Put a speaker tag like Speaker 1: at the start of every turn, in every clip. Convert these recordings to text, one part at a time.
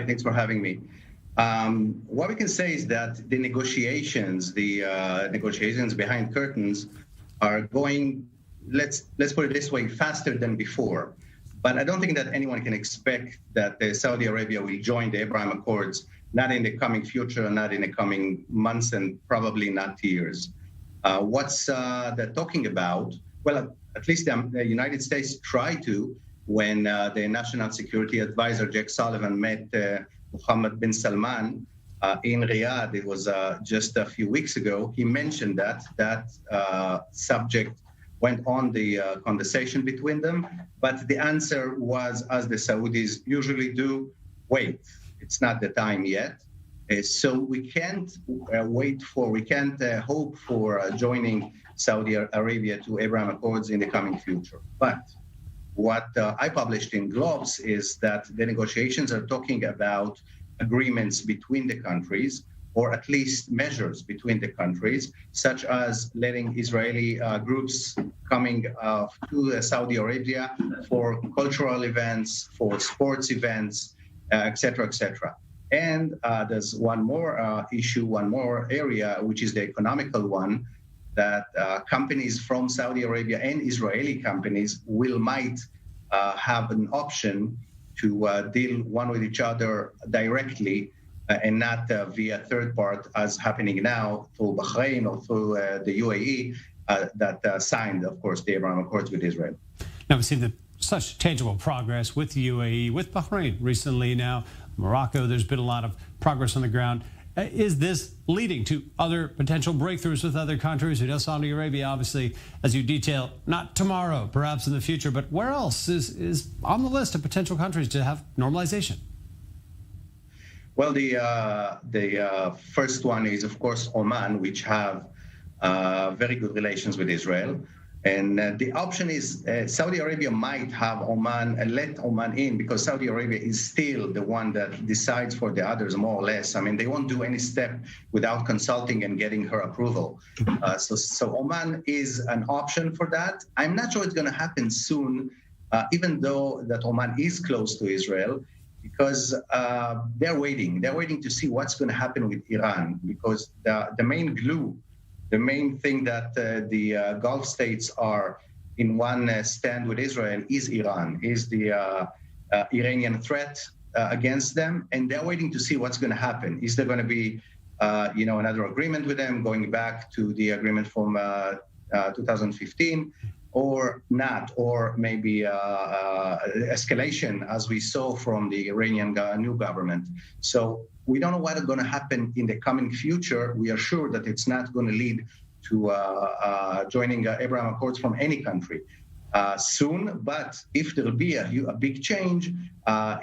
Speaker 1: Hi, thanks for having me. What we can say is that the negotiations behind curtains are going, let's put it this way, faster than before. But I don't think that anyone can expect that Saudi Arabia will join the Abraham Accords, not in the coming future, not in the coming months, and probably not years. What's they're talking about? Well, at least the United States tried to when the National Security Advisor, Jake Sullivan, met Mohammed bin Salman in Riyadh. It was just a few weeks ago. He mentioned that subject went on the conversation between them, but the answer was, as the Saudis usually do, wait, it's not the time yet. So we can't we can't hope for joining Saudi Arabia to Abraham Accords in the coming future. But what I published in Globes is that the negotiations are talking about agreements between the countries, or at least measures between the countries, such as letting Israeli groups coming to Saudi Arabia for cultural events, for sports events, et cetera, et cetera. And there's one more issue, one more area, which is the economical one, that companies from Saudi Arabia and Israeli companies might have an option to deal one with each other directly and not via third part, as happening now through Bahrain or through the UAE that signed, of course, the Abraham Accords with Israel.
Speaker 2: Now we've seen such tangible progress with the UAE, with Bahrain recently now, Morocco. There's been a lot of progress on the ground. Is this leading to other potential breakthroughs with other countries? We know Saudi Arabia, obviously, as you detail, not tomorrow, perhaps in the future, but where else is on the list of potential countries to have normalization?
Speaker 1: Well, the first one is, of course, Oman, which have very good relations with Israel. And the option is Saudi Arabia might have Oman and let Oman in, because Saudi Arabia is still the one that decides for the others, more or less. I mean, they won't do any step without consulting and getting her approval. So Oman is an option for that. I'm not sure it's going to happen soon, even though that Oman is close to Israel, because they're waiting. They're waiting to see what's going to happen with Iran, because the main glue, the main thing that the Gulf states are in one stand with Israel is Iran, is the Iranian threat against them, and they're waiting to see what's going to happen. Is there going to be, another agreement with them, going back to the agreement from 2015, or not, or maybe escalation, as we saw from the Iranian new government. So we don't know what is going to happen in the coming future. We are sure that it's not going to lead to joining Abraham Accords from any country soon. But if there will be a big change,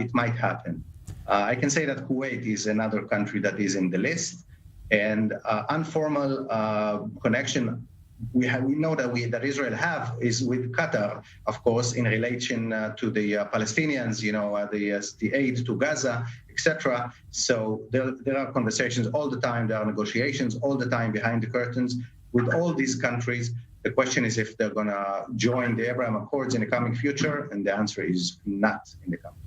Speaker 1: it might happen. I can say that Kuwait is another country that is in the list, and informal connection we know that Israel have is with Qatar, of course, in relation to the Palestinians, the aid to Gaza, etc. So there are conversations all the time, there are negotiations all the time behind the curtains with all these countries. The question is if they're going to join the Abraham Accords in the coming future, and the answer is not in the coming.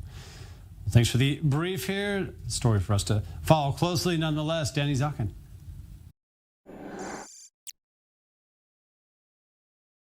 Speaker 2: Thanks for the brief here. Story for us to follow closely, nonetheless. Danny Zaken.